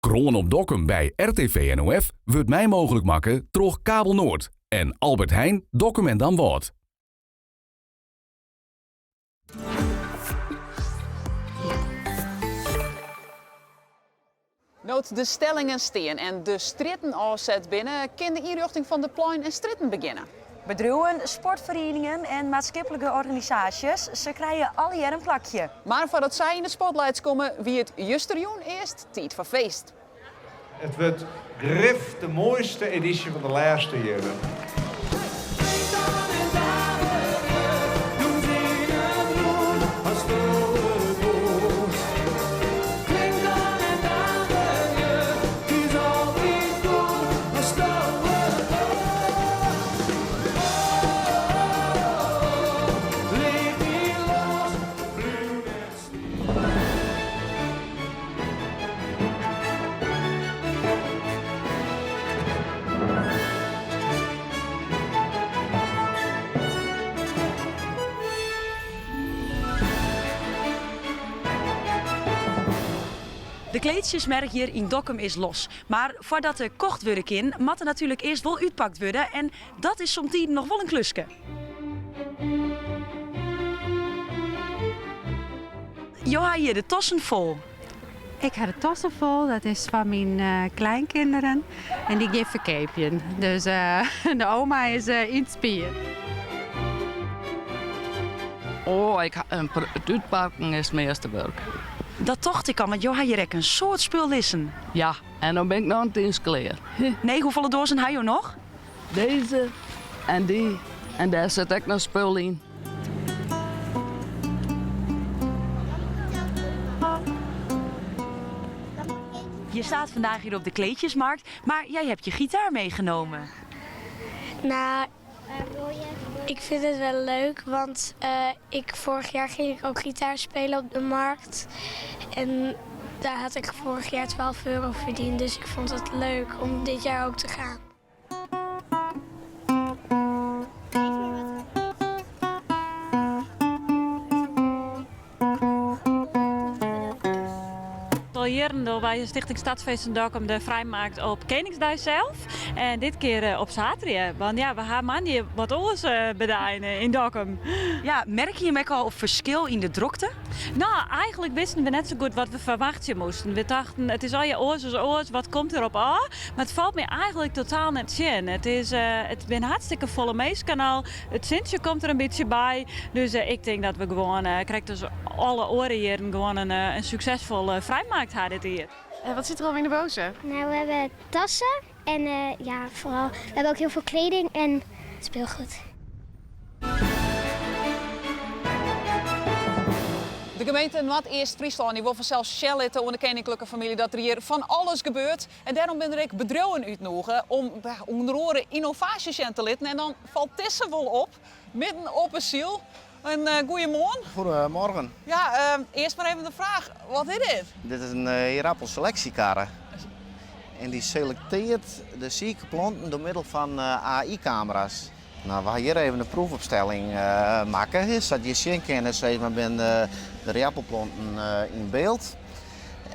Kroon op Dokkum bij RTV NOF wordt mij mogelijk maken door Kabel Noord en Albert Heijn Dokkum en dan Woord. Nood de stellingen steen en de stritten afzet binnen, kan de inrichting van de plein en stritten beginnen. Bedrijven, sportverenigingen en maatschappelijke organisaties, ze krijgen alle jaar een plakje. Maar voordat zij in de spotlights komen, wie het justerjoen eerst tijd voor feest. Het wordt grif de mooiste editie van de laatste jaren. De kleedjesmerk hier in Dokkum is los. Maar voordat er kocht worden kan, moet er natuurlijk eerst wel uitpakt worden. En dat is soms nog wel een klusje. Jo, had je de tossen vol? Ik heb de tassen vol, dat is van mijn kleinkinderen. En die geven verkeepje. Dus de oma is inspireerd. Oh, het uitpakken is het meeste werk. Dat dacht ik al, want Jo, had je een soort spul lissen. Ja, en dan ben ik nog een dienst klaar. Nee, hoeveel dozen had je nog? Deze en die. En daar zit ik nog spul in. Je staat vandaag hier op de kleedjesmarkt, maar jij hebt je gitaar meegenomen. Nou, ik vind het wel leuk, want vorig jaar ging ik ook gitaar spelen op de markt. En daar had ik vorig jaar 12 euro verdiend, dus ik vond het leuk om dit jaar ook te gaan. Al jaren door bij Stichting Stadsfeest in Dokkum de vrijmarkt op Koningsdag zelf. En dit keer op zaterdag. Want ja, we gaan hier wat oors bedaan in Dokkum. Ja, merk je hem ook al op verschil in de drukte? Nou, eigenlijk wisten we net zo goed wat we verwachten moesten. We dachten, het is al je oors als oors, wat komt erop aan? Maar het valt me eigenlijk totaal net in. Het is een hartstikke volle meeskanaal. Het Sintje komt er een beetje bij. Dus ik denk dat we gewoon, krijgen dus alle oren hier gewoon een succesvolle vrijmarkt hadden hier. Wat zit er al in de boze? Nou, we hebben tassen en ja, vooral, we hebben ook heel veel kleding en speelgoed. De gemeente Noord-Eerst-Friesland die wil vanzelf shellitten onder de koninklijke familie dat er hier van alles gebeurt. En daarom ben ik bedrijven uitnodigen om onder andere innovaties aan te litten. En dan valt Tisse wel op, midden op een ziel. Goedemorgen. Goedemorgen. Ja, eerst maar even de vraag, wat is dit? Dit is een Herappel selectiekarre. En die selecteert de zieke planten door middel van AI-camera's. Nou, we gaan hier even een proefopstelling maken, zodat je zien kan zeg maar, de Herappelplanten in beeld.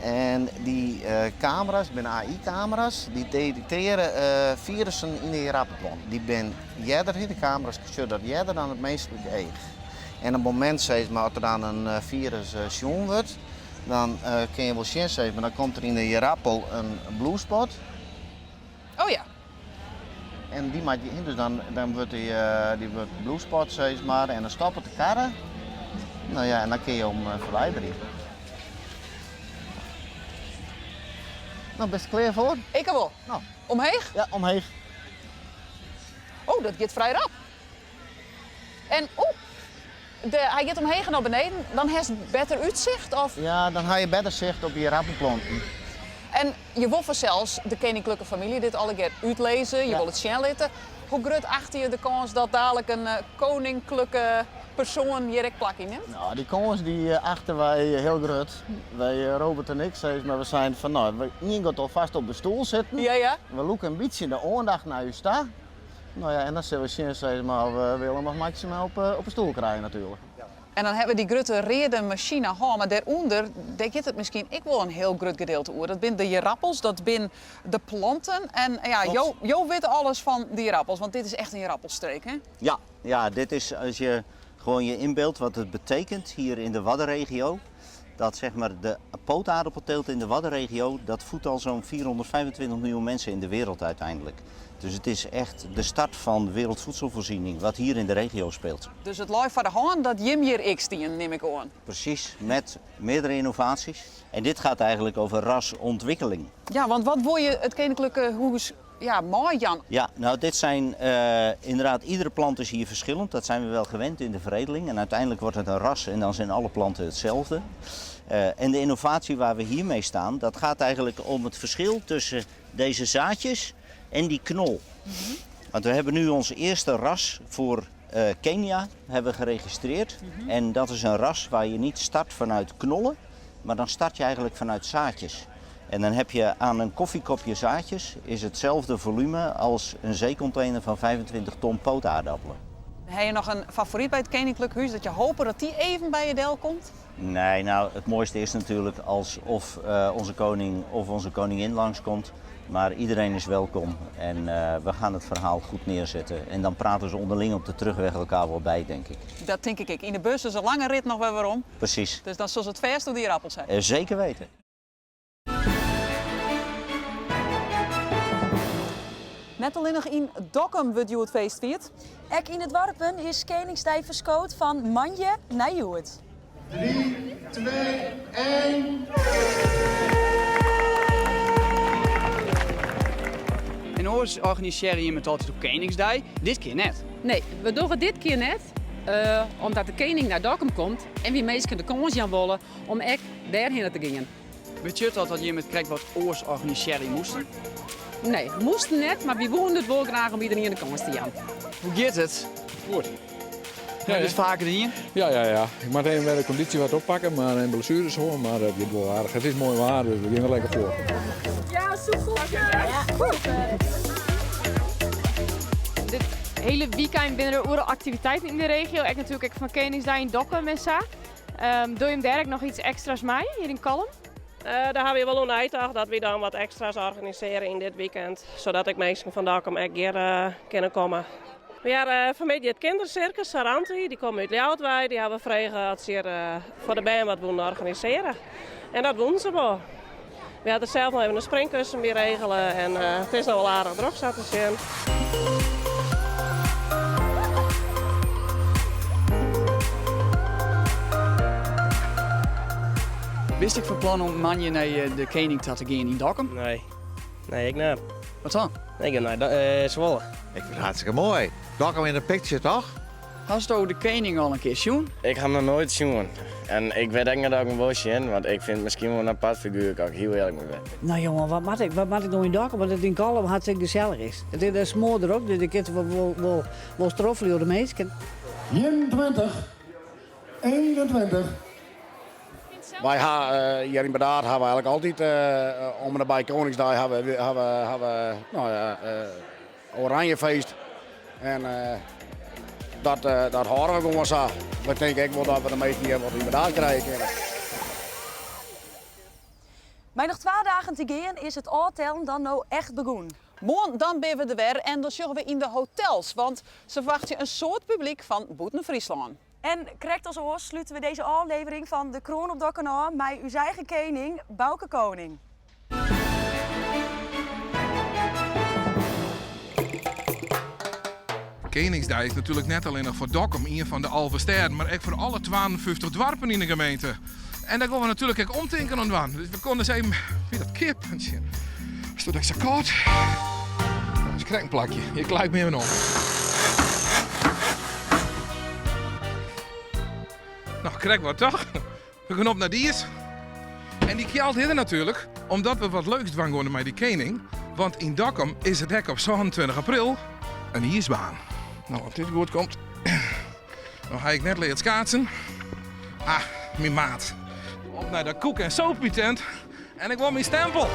En die camera's, AI-camera's, die detecteren virussen in de Herappelplant. Die ben jeder in de camera's zodat jeder dan het menselijke eeg. En op het moment zeg maar, dat er dan een virus zien wordt, dan kun je wel zien, zeg maar, dan komt er in de Herappel een bluespot. Oh ja. En die maakt je in, dus dan wordt die wordt bluespot, zeg maar, en dan stopt het de karre. Nou ja, en dan kun je hem verwijderen. Nou, best klaar voor? Ik wel. Nou. Omheen? Ja, omheen. Oh, dat gaat vrij rap. En hij gaat omheen naar beneden, dan heeft het beter uitzicht? Of? Ja, dan heb je beter zicht op je Herappelplanten. En je wil zelfs de koninklijke familie dit alle keer uitlezen, je wil het zien laten. Hoe groot acht je de kans dat dadelijk een koninklijke persoon hier ook plak in neemt? Nou, die kans die achten wij heel groot. Wij, Robert en ik, zeg maar, we zijn van, nou, we gaan al vast op de stoel zitten. Ja, ja. We loeken een beetje de aandacht naar u staan. Nou ja, en dan zullen we zien, zeg maar, we willen nog maximaal op een stoel krijgen natuurlijk. En dan hebben we die grote rede machine gehad, maar daaronder denk het misschien ik wel een heel groot gedeelte oer. Dat zijn de jerappels, dat zijn de planten. En ja, Jo weet alles van die jerappels, want dit is echt een jerappelstreek, hè? Ja, dit is als je gewoon je inbeeldt wat het betekent hier in de Waddenregio. Dat zeg maar de pootaardappelteelt in de Waddenregio, dat voedt al zo'n 425 miljoen mensen in de wereld uiteindelijk. Dus het is echt de start van wereldvoedselvoorziening, wat hier in de regio speelt. Dus het lijf van de hand, dat Jim hier X-tien, neem ik aan. Precies, met meerdere innovaties. En dit gaat eigenlijk over rasontwikkeling. Ja, want wat wil je het koninklijke hoes mooi, Jan? Ja, nou dit zijn inderdaad, iedere plant is hier verschillend. Dat zijn we wel gewend in de veredeling. En uiteindelijk wordt het een ras en dan zijn alle planten hetzelfde. En de innovatie waar we hiermee staan, dat gaat eigenlijk om het verschil tussen deze zaadjes en die knol. Want we hebben nu ons eerste ras voor Kenia hebben geregistreerd. En dat is een ras waar je niet start vanuit knollen, maar dan start je eigenlijk vanuit zaadjes. En dan heb je aan een koffiekopje zaadjes is hetzelfde volume als een zeecontainer van 25 ton pootaardappelen. Heb je nog een favoriet bij het koninklijk huis dat je hoopt dat die even bij je del komt? Nee, nou het mooiste is natuurlijk als of onze koning of onze koningin langskomt. Maar iedereen is welkom en we gaan het verhaal goed neerzetten. En dan praten ze onderling op de terugweg elkaar wel bij, denk ik. Dat denk ik. In de bus is een lange rit nog wel weer om. Precies. Dus dan zullen ze het verst door die appels zijn. Zeker weten. Net alleen nog in Dokkum wordt het feest viert. Ek in het Warpen is Koningsdij verskoot van Manje naar Joet. 3, 2, 1. En ons organiseren je met altijd op Koningsdag. Dit keer net. Nee, we doen het dit keer net. Omdat de koning naar Dokkum komt en wie mensen de kans gaan willen om echt daarheen te gaan. Weet je dat je met krijgt wat oors organiseren moesten? Nee, we moesten net, maar we woonden het wel graag om iedereen de kans te gaan. Hoe gaat het? Goed. Ja, dus vaker dan hier? Ja. Ik moet even bij de conditie wat oppakken, maar een blessures hoor, maar dat gaat wel aardig. Het is mooi waar, dus we gaan er lekker voor. Ja, soepeltjes! Ja, Dit hele weekend binnen er andere activiteiten in de regio. Ik natuurlijk van Koningsdag in Dokkum en zo. Doe je hem daar nog iets extra's mee hier in Kalm? Daar hebben we wel een uitdag dat we dan wat extra's organiseren in dit weekend. Zodat ik mensen van Dokkum echt hier kunnen komen. We hebben vanmiddag het kindercircus Saranti, die komen uit Ljouwtwijk. Die hebben vregen dat ze voor de band wat willen organiseren. En dat doen ze wel. We hadden zelf nog even een springkussen weer regelen en het is nog wel aardig druk zat te zien. Wist ik van plan om Manje naar de koning te gaan in Dokkum? Nee, ik niet. Wat dan? Ik ga naar Zwolle. Ik vind het hartstikke mooi. Dokkum in de picture, toch? Hast je de koning al een keer zien? Ik ga me nooit zien. En ik weet echt dat ik een boosje in, want ik vind het misschien wel een apart figuur, kan ik heel eerlijk mee zijn. Nou jongen, wat moet ik nog in Dokkum, want het in Kalm hartstikke gezellig is. Het is smoor erop, dus ik kan wel stroffelen door de mensen. 21, 21. Wij hier in Bedaard hebben we eigenlijk altijd om en bij Koningsdag hebben we Oranjefeest. En dat horen we gewoon zo. Ik denk ik wel dat we de meesten hier wat in Bedaard krijgen. Bij nog 2 dagen te gaan is het oortellen dan nou echt begonnen. Morgen dan ben we er weer en dan zullen we in de hotels, want ze verwachten een soort publiek van buiten Friesland. En correct als oor sluiten we deze aflevering van De Kroon op Dokkum aan met uw eigen koning, Bouke Koning. Koningsdag is natuurlijk net alleen nog voor Dokkum, een van de Alversteden, maar ook voor alle 52 dorpen in de gemeente. En daar gaan we natuurlijk ook omdenken aan doen. Dus we konden eens even, wie dat kip, is dat extra koud? Dat is een krekkenplakje, je glijdt me even om. Nou, krijg wat toch? We gaan op naar die is. En die kjalt hier natuurlijk, omdat we wat leuks doen gaan met die koning. Want in Dokkum is het hek op 27 april een ijsbaan. Nou, als dit goed komt, dan ga ik net leren schaatsen. Ah, mijn maat. Op naar de koek- en soapie tent en ik wil mijn stempel.